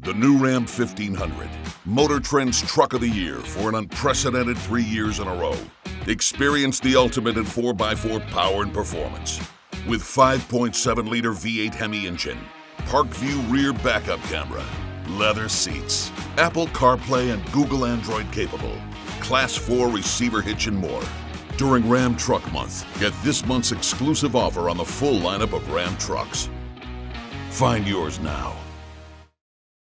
The new Ram 1500, Motor Trend's Truck of the Year for an unprecedented 3 years in a row. Experience the ultimate in 4x4 power and performance. With 5.7-liter V8 Hemi engine, Park View rear backup camera, leather seats, Apple CarPlay and Google Android capable, Class 4 receiver hitch and more. During Ram Truck Month, get this month's exclusive offer on the full lineup of Ram trucks. Find yours now.